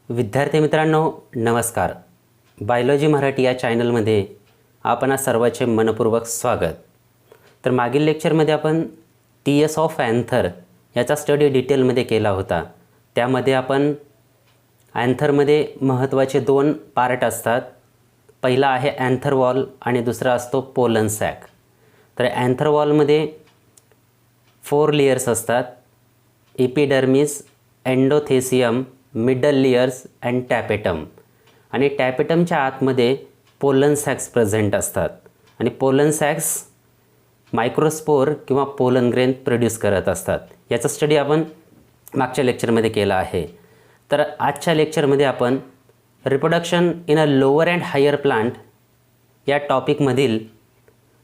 विद्यार्थी मित्रांनो नमस्कार. बायोलॉजी मराठी या चॅनलमध्ये आपण सर्वांचे मनपूर्वक स्वागत. तर मागील लेक्चरमध्ये आपण टीएस ऑफ अँथर याचा स्टडी डिटेलमध्ये केला होता. त्यामध्ये आपण अँथरमध्ये महत्त्वाचे दोन पार्ट असतात. पहिला आहे अँथर वॉल आणि दुसरा असतो पोलन सॅक. तर अँथर वॉलमध्ये 4 लेयर्स असतात: epidermis, endothecium, middle layers and tapetum. आणि टॅपेटमच्या आतमध्ये पोलन सॅक्स प्रेझेंट असतात आणि पोलन सॅक्स मायक्रोस्पोर किंवा पोलन ग्रेन प्रोड्यूस करत असतात. याचा स्टडी आपण मागच्या लेक्चरमध्ये केला आहे. तर आजच्या लेक्चरमध्ये आपण reproduction in a lower and higher plant या टॉपिकमधील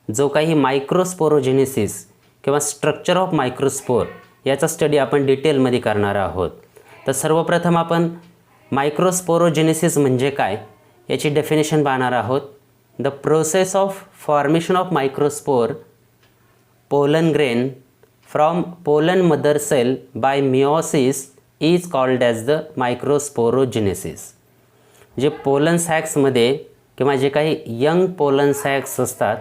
जो काही मायक्रोस्पोरोजेनेसिस किंवा स्ट्रक्चर ऑफ मायक्रोस्पोर याचा स्टडी आपण डिटेलमध्ये करणार आहोत. तर सर्वप्रथम आपण मायक्रोस्पोरोजेनेसिस म्हणजे काय याची डेफिनेशन पाहणार आहोत. The process of formation of microspore pollen grain from pollen mother cell by meiosis is called as the microsporogenesis. जे पोलन सॅक्समध्ये किंवा जे काही यंग पोलन सॅक्स असतात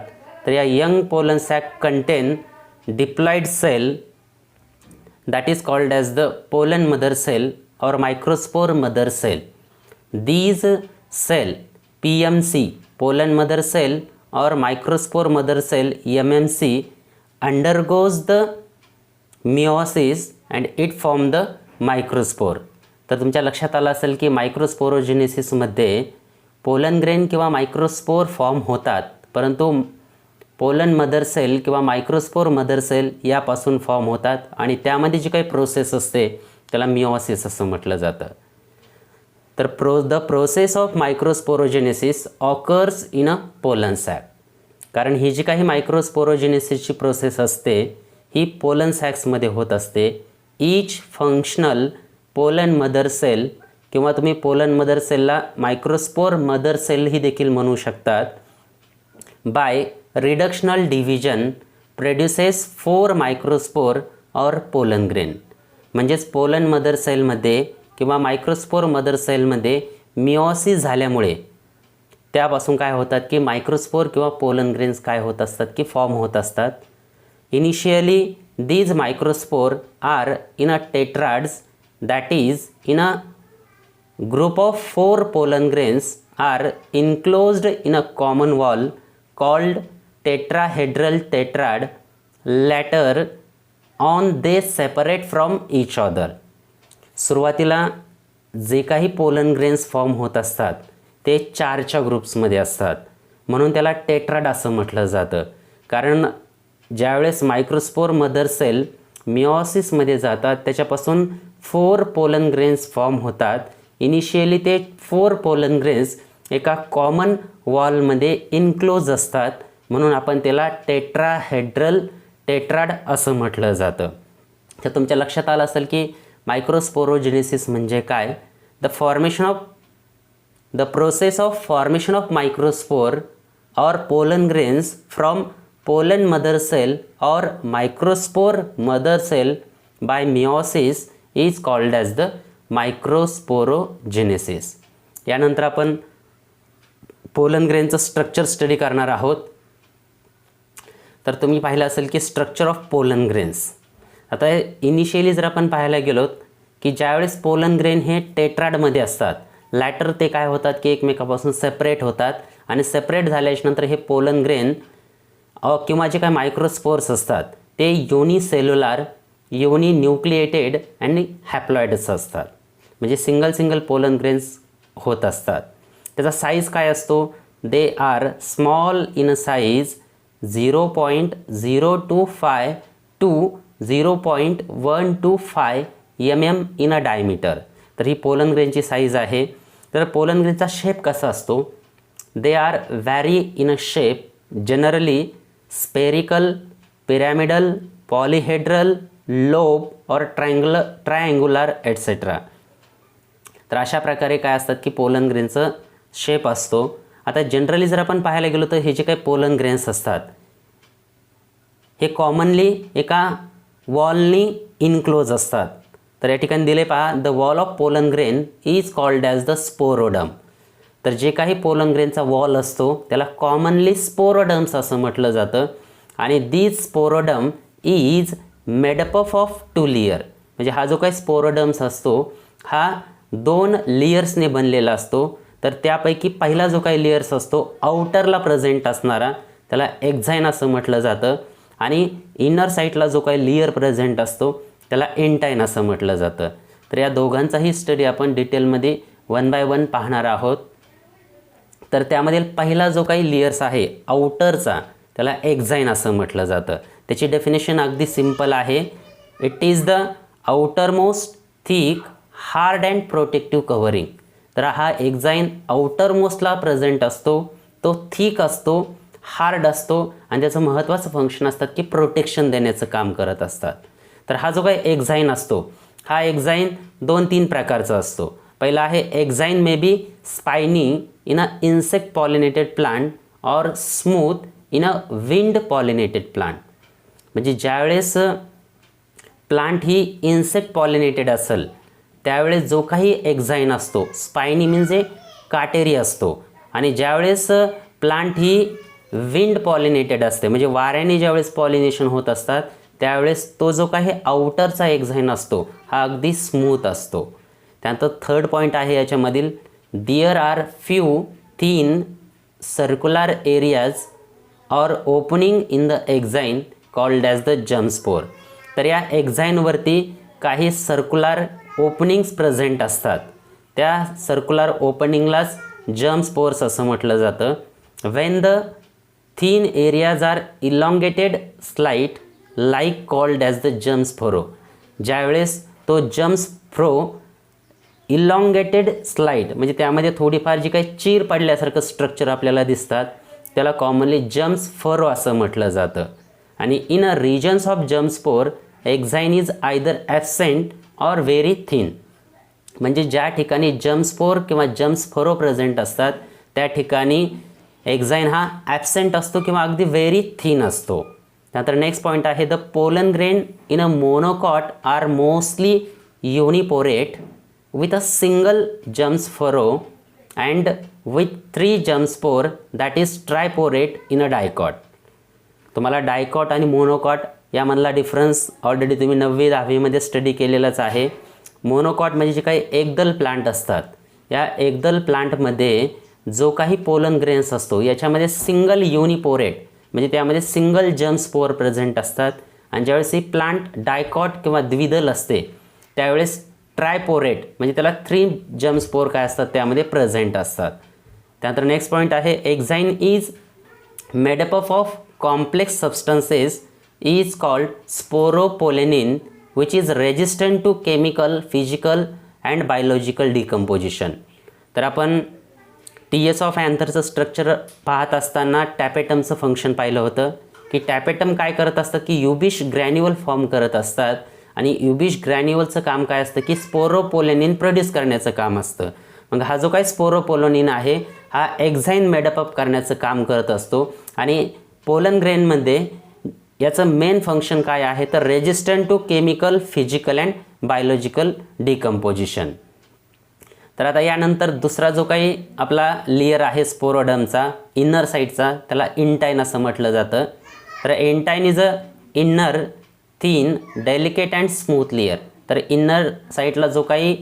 तर या young pollen sac contain diploid cell that is called as the pollen mother cell or microspore mother cell. These cell PMC, pollen mother cell or microspore mother cell MMC undergoes the meiosis and it form the microspore. तर तुमच्या लक्षात आलं असेल की मायक्रोस्पोरोजेनेसिसमध्ये pollen grain किंवा microspore form होतात, परंतु pollen mother cell किंवा मायक्रोस्पोर मदर सेल यापासून फॉर्म होतात आणि त्यामध्ये जी काही प्रोसेस असते त्याला मिओसिस असं म्हटलं जातं. तर the process of microsporogenesis occurs in a pollen sac. कारण ही जी काही मायक्रोस्पोरोजेनेसिसची प्रोसेस असते ही पोलन सॅक्समध्ये होत असते. Each functional pollen mother cell किंवा तुम्ही पोलन मदर सेलला मायक्रोस्पोर मदर सेल ही देखील म्हणू शकतात. By reductional division produces 4 microspore और पोलन ग्रेन. म्हणजेच पोलन मदर सेलमध्ये किंवा मायक्रोस्पोर मदर सेलमध्ये मिओसिस झाल्यामुळे त्यापासून काय होतात की मायक्रोस्पोर किंवा पोलन ग्रेन्स काय होत असतात की फॉर्म होत असतात. Initially these microspore are in a tetrads that is in a group of 4 pollen grains are enclosed in a common wall called tetrahedral tetrad. Later on they separate from each other. सुरुवातीला जे काही pollen grains form होत असतात ते 4च्या ग्रुप्समध्ये असतात, म्हणून त्याला टेट्राड असं म्हटलं जातं. कारण ज्यावेळेस मायक्रोस्पोर मदर सेल मिओसिसमध्ये जातात त्याच्यापासून 4 पोलन ग्रेन्स फॉर्म होतात. इनिशियली ते 4 पोलन ग्रेन्स एका कॉमन वॉलमध्ये इनक्लोज असतात, म्हणून आपण त्याला टेट्राहेड्रल टेट्राड असं म्हटलं जातं. तर तुमच्या लक्षात आलं असेल की मायक्रोस्पोरोजेनेसिस म्हणजे काय. The process of formation of microspore और pollen grains from pollen mother cell or microspore mother cell by meiosis is called as the microsporogenesis. यानंतर आपण पोलन ग्रेनचं स्ट्रक्चर स्टडी करणार आहोत. तर तुम्ही पाहिलं असेल की स्ट्रक्चर ऑफ पोलन ग्रेन्स. आता इनिशियली जर आपण पाहायला गेलोत की ज्यावेळेस पोलन ग्रेन हे टेट्राडमध्ये असतात, लॅटर ते काय होतात की एकमेकापासून सेपरेट होतात आणि सेपरेट झाल्यानंतर हे पोलन ग्रेन किंवा जे काय मायक्रोस्पोर्स असतात ते युनिसेल्युलर, युनिन्यूक्लिएटेड आणि हॅप्लॉइड्स असतात. म्हणजे सिंगल पोलन ग्रेन्स होत असतात. त्याचा साईज काय असतो. They are small in size 0.025 to 0.125 mm in a diameter. तर ही पोलन ग्रेनची साईज आहे. तर पोलन ग्रेनचा शेप कसा असतो. They are vary in a shape, generally spherical, pyramidal, polyhedral, lobe or triangular etcetera. तर अशा प्रकारे काय असतात की पोलन ग्रेनचं शेप असतो. आता जनरली जर आपण पाहायला गेलो तर हे जे काही पोलन ग्रेन्स असतात हे कॉमनली एका वॉलनी इनक्लोज असतात. तर या ठिकाणी दिले पहा, the wall of pollen grain is called as the sporoderm. तर जे काही पोलन ग्रेनचा वॉल असतो त्याला कॉमनली स्पोरोडम्स असं म्हटलं जातं. आणि दिस स्पोरोडम इज मेडअप ऑफ 2 लेयर. म्हणजे हा जो काही स्पोरोडम्स असतो हा 2 लेयर्सने बनलेला असतो. तर त्यापैकी पहिला जो काही लेयर्स असतो आउटरला प्रेझेंट असणारा त्याला एक्झाइन असं म्हटलं जातं. आणि इनर साईडला जो काही लेयर प्रेझेंट असतो त्याला एंटाइन असं म्हटलं जातं. तर या दोघांचाही स्टडी आपण डिटेलमध्ये 1 बाय 1 पाहणार आहोत. तर त्यामधील पहिला जो काही लेयर्स आहे आउटरचा त्याला एक्झाइन असं म्हटलं जातं. त्याची डेफिनेशन अगदी सिंपल आहे. It is the outer most thick hard and protective covering. तर हा एक्झाइन आउटर मोस्टला प्रेझेंट असतो, तो थिक असतो, हार्ड असतो आणि त्याचं महत्त्वाचं फंक्शन असतात की प्रोटेक्शन देण्याचं काम करत असतात. तर हा जो काही एक्झाइन असतो हा एक्झाइन 2-3 प्रकारचा असतो. पहिला आहे exine may be spiny in a insect pollinated plant or smooth in a wind pollinated plant. म्हणजे ज्यावेळेस प्लांट ही इन्सेक्ट पॉलिनेटेड असेल त्यावेळेस जो काही एक्झाइन असतो स्पायनी म्हणजे काटेरी असतो. आणि ज्यावेळेस प्लांट ही विंड पॉलिनेटेड असते म्हणजे वाऱ्याने ज्यावेळेस पॉलिनेशन होत असतात त्यावेळेस तो जो काही आउटरचा एक्झाइन असतो हा अगदी स्मूथ असतो. त्यानंतर थर्ड पॉईंट आहे याच्यामधील, there are few thin circular areas or opening in the exine called as the germ pore. तर या एक्झाइनवरती काही सर्क्युलर ओपनिंग्स प्रेझेंट असतात. त्या सर्क्युलर ओपनिंगलाच जम्पस्पोर्स असं म्हटलं जातं. When the thin areas are elongated slight like called as the germ pore. ज्यावेळेस तो जम्पस्पोरो इलॉंगेटेड स्लाइट म्हणजे त्यामध्ये थोडीफार जी काही चीर पडल्यासारखं स्ट्रक्चर आपल्याला दिसतात त्याला कॉमनली जम्पस्पोरो असं म्हटलं जातं. आणि in a regions of germ pore exine is either absent or very thin. म्हणजे ज्या ठिकाणी जम्पस्पोर किंवा जम्पस्पोरो प्रेझेंट असतात त्या ठिकाणी एक्झाइन हा ॲबसेंट असतो किंवा अगदी व्हेरी थिन असतो. त्यानंतर नेक्स्ट पॉईंट आहे, the pollen grain in a monocot are mostly uniporate with a single jumsporo and with 3 jumspore that is triporate in a dicot. तुम्हाला डायकॉट आणि मोनोकॉट यामधला डिफरन्स ऑलरेडी तुम्ही 9वी-10वीमध्ये स्टडी केलेलाच आहे. Monocot म्हणजे जे काही एकदल प्लांट असतात या एकदल प्लांटमध्ये जो काही पोलन ग्रेन्स असतो याच्यामध्ये सिंगल युनिपोरेट म्हणजे त्यामध्ये सिंगल जम्पस्पोर प्रेझेंट असतात. आणि ज्यावेळेस ही प्लांट डायकॉट किंवा द्विदल असते त्यावेळेस ट्रायपोरेट म्हणजे त्याला 3 जम्पस्पोर काय असतात त्यामध्ये प्रेझेंट असतात. त्यानंतर नेक्स्ट पॉईंट आहे, exine is made up of complex substances is called sporopollenin which is resistant to chemical, physical and biological decomposition. तर आपण TS ऑफ अँथरचं स्ट्रक्चर पाहत असताना टॅपेटमचं फंक्शन पाहिलं होतं की टॅपेटम काय करत असतात की युबिश ग्रॅन्युअल फॉर्म करत असतात. आणि युबिश ग्रॅन्युअलचं काम काय असतं की स्पोरोपोलेनिन प्रोड्यूस करण्याचं काम असतं. मग हा जो काही स्पोरोपोलेनिन आहे हा एक्झाइन मेडअप करण्याचं काम करत असतो. आणि पोलन ग्रेनमध्ये याचं मेन फंक्शन काय आहे तर resistant to chemical, physical and biological decomposition. तर आता यानंतर दुसरा जो काही आपला लेयर आहे स्पोरोडमचा इनर साईडचा त्याला इंटाइन असं म्हटलं जातं. तर intine is a inner thin delicate and smooth layer. तर इनर साईडला जो काही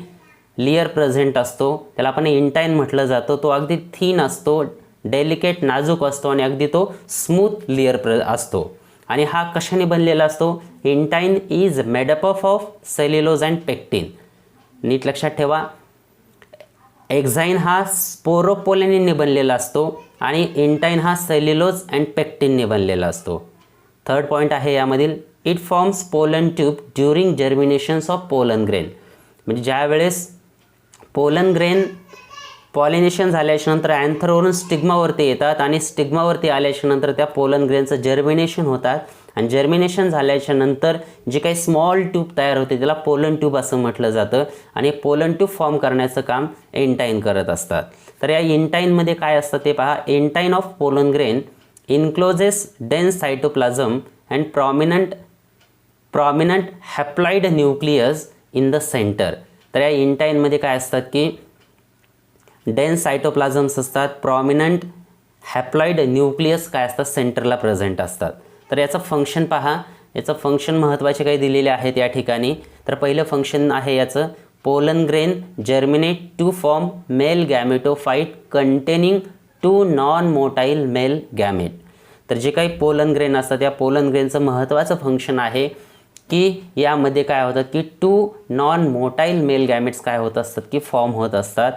लेयर प्रेझेंट असतो त्याला आपण इंटाइन म्हटलं जातं. तो अगदी थिन असतो, डेलिकेट नाजूक असतो आणि अगदी तो स्मूथ लेयर असतो. आणि हा कशाने बनलेला असतो, intine is made up of cellulose and pectin. नीट लक्षात ठेवा, एक्झाइन हा स्पोरोपोलेनिनने बनलेला असतो आणि इंटाइन हा सेल्युलोज अँड पेक्टिनने बनलेला असतो. थर्ड पॉईंट आहे यामधील, it forms pollen tube during germinations of pollen grain. म्हणजे ज्यावेळेस पोलन ग्रेन पॉलिनेशन झाल्याच्यानंतर अँथरवरून स्टिग्मावरती येतात आणि स्टिग्मावरती आल्याच्यानंतर त्या पोलन ग्रेनचं जर्मिनेशन होतात आणि जर्मिनेशन झाल्याच्यानंतर जी काही स्मॉल ट्यूब तयार होते त्याला पोलन ट्यूब असं म्हटलं जातं. आणि पोलन ट्यूब फॉर्म करण्याचं काम इंटाइन करत असतात. तर या इंटाइनमध्ये काय असतं ते पहा, intine of pollen grain encloses dense cytoplasm and prominent haploid nucleus in the centre. तर या इंटाईनमध्ये काय असतात की डेन्स सायटोप्लाझम्स असतात, प्रॉमिनंट हॅप्लॉइड न्यूक्लियस काय असतात सेंटरला प्रेझेंट असतात. तर याचं फंक्शन पहा, याचं फंक्शन महत्त्वाचे काही दिलेले आहेत या ठिकाणी. तर पहिलं फंक्शन आहे याचं, pollen grain germinate to form male gametophyte containing 2 non motile male gamete. तर जे काही पोलन ग्रेन असतात या पोलन ग्रेनचं महत्त्वाचं फंक्शन आहे की यामध्ये काय होतं की 2 नॉन मोटाईल मेल गॅमेट्स काय होत असतात की फॉर्म होत असतात.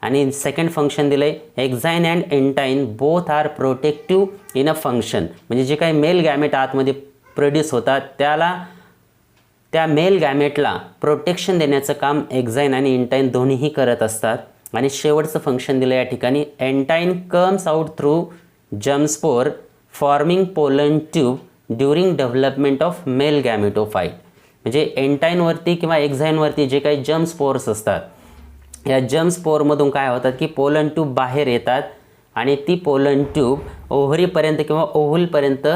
आणि सेकंड फंक्शन दिलं आहे, exine and intine both are protective in a function. म्हणजे जे काही मेल गॅमेट आतमध्ये प्रोड्यूस होतात त्या मेल गॅमेटला प्रोटेक्शन देण्याचं काम एक्झाईन आणि इंटाईन दोन्हीही करत असतात. आणि शेवटचं फंक्शन दिलं या ठिकाणी, intine comes out through germ pore forming pollen tube during development of male gametophyte. म्हणजे एंटाईनवरती किंवा एक्झाईनवरती जे काही जर्म स्पोर्स असतात या जर्म स्पोअरमधून काय होतात की पोलन ट्यूब बाहेर येतात आणि ती पोलन ट्यूब ओव्हरीपर्यंत किंवा ओव्हलपर्यंत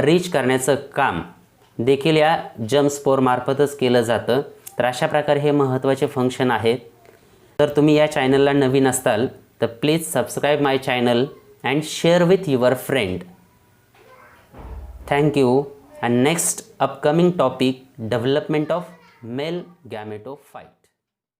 रीच करण्याचं काम देखील या जर्म स्पोअरमार्फतच केलं जातं. तर अशा प्रकारे हे महत्त्वाचे फंक्शन आहेत. तर तुम्ही या चॅनलला नवीन असाल तर please subscribe my channel and share with your friend. Thank you. And next upcoming topic, development of male गॅमेटोफाइट.